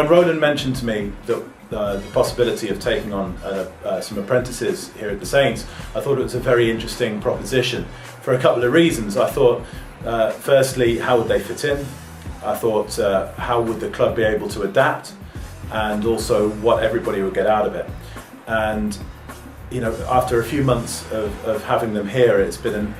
When Roland mentioned to me that the possibility of taking on some apprentices here at the Saints, I thought it was a very interesting proposition for a couple of reasons. I thought, firstly, how would they fit in? I thought, how would the club be able to adapt? And also what everybody would get out of it. And after a few months of having them here, it's been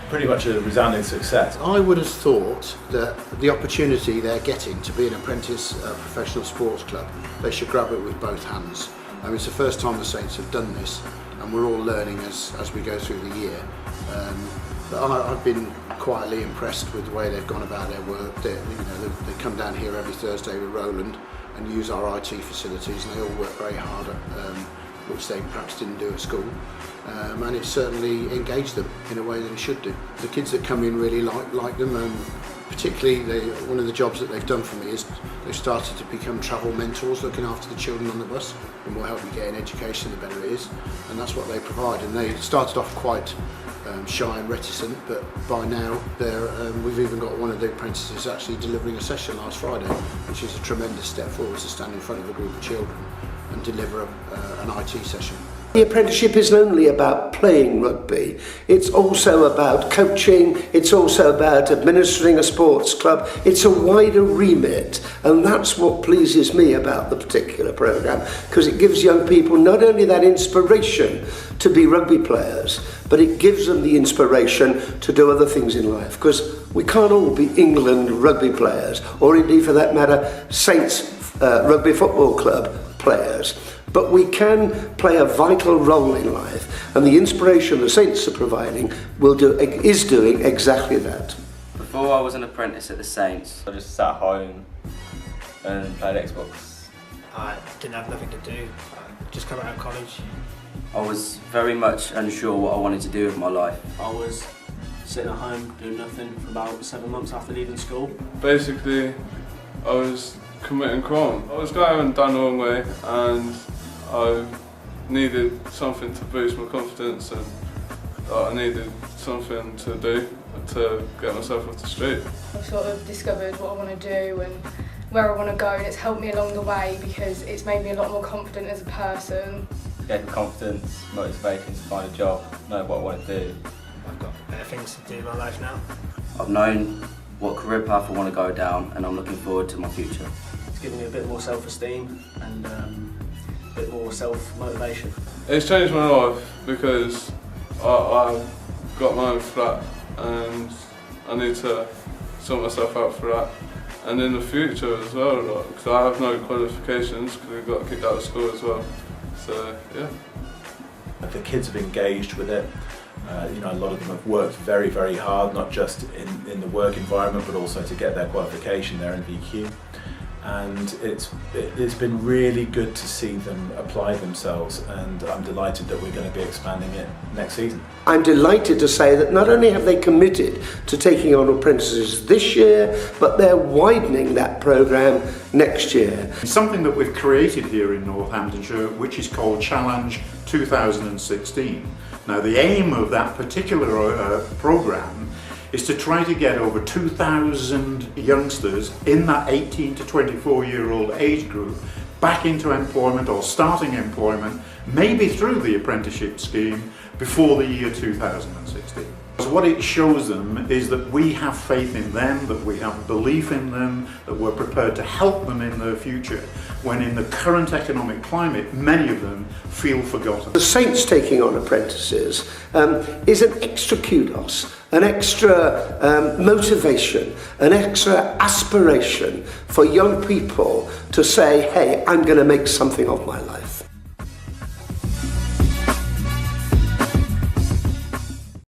pretty much a resounding success. I would have thought that the opportunity they're getting to be an apprentice professional sports club, they should grab it with both hands. I mean, it's the first time the Saints have done this, and we're all learning as we go through the year. But I've been quietly impressed with the way they've gone about their work. They come down here every Thursday with Roland and use our IT facilities, and they all work very hard at which they perhaps didn't do at school, and it certainly engaged them in a way that it should do. The kids that come in really like them, and particularly one of the jobs that they've done for me is they've started to become travel mentors, looking after the children on the bus. The more help you get in education, the better it is, and that's what they provide. And they started off quite shy and reticent, but by now we've even got one of the apprentices actually delivering a session last Friday, which is a tremendous step forward to stand in front of a group of children and deliver an IT session. The apprenticeship isn't only about playing rugby, it's also about coaching, it's also about administering a sports club. It's a wider remit, and that's what pleases me about the particular programme, because it gives young people not only that inspiration to be rugby players, but it gives them the inspiration to do other things in life, because we can't all be England rugby players, or indeed for that matter Saints Rugby Football Club players. But we can play a vital role in life, and the inspiration the Saints are providing is doing exactly that. Before I was an apprentice at the Saints, I just sat at home and played Xbox. I didn't have nothing to do, just come out of college. I was very much unsure what I wanted to do with my life. I was sitting at home doing nothing for about 7 months after leaving school. Basically, I was committing crime. I was going down the wrong way, and I needed something to boost my confidence, and I needed something to do to get myself off the street. I've sort of discovered what I want to do and where I want to go, and it's helped me along the way because it's made me a lot more confident as a person. Gave me confidence, motivation to find a job, know what I want to do. I've got better things to do in my life now. I've known what career path I want to go down, and I'm looking forward to my future. It's given me a bit more self-esteem and a bit more self-motivation. It's changed my life because I've got my own flat and I need to sort myself out for that. And in the future as well, because I have no qualifications because we've got kicked out of school as well. So, yeah. The kids have engaged with it. A lot of them have worked very, very hard, not just in the work environment, but also to get their qualification, their NVQ. And it's been really good to see them apply themselves, and I'm delighted that we're going to be expanding it next season. I'm delighted to say that not only have they committed to taking on apprentices this year, but they're widening that programme next year. Something that we've created here in Northamptonshire, which is called Challenge 2016. Now, the aim of that particular programme is to try to get over 2,000 youngsters in that 18 to 24-year-old age group back into employment or starting employment, maybe through the apprenticeship scheme, before the year 2016. What it shows them is that we have faith in them, that we have belief in them, that we're prepared to help them in their future, when in the current economic climate, many of them feel forgotten. The Saints taking on apprentices is an extra kudos, an extra motivation, an extra aspiration for young people to say, hey, I'm going to make something of my life.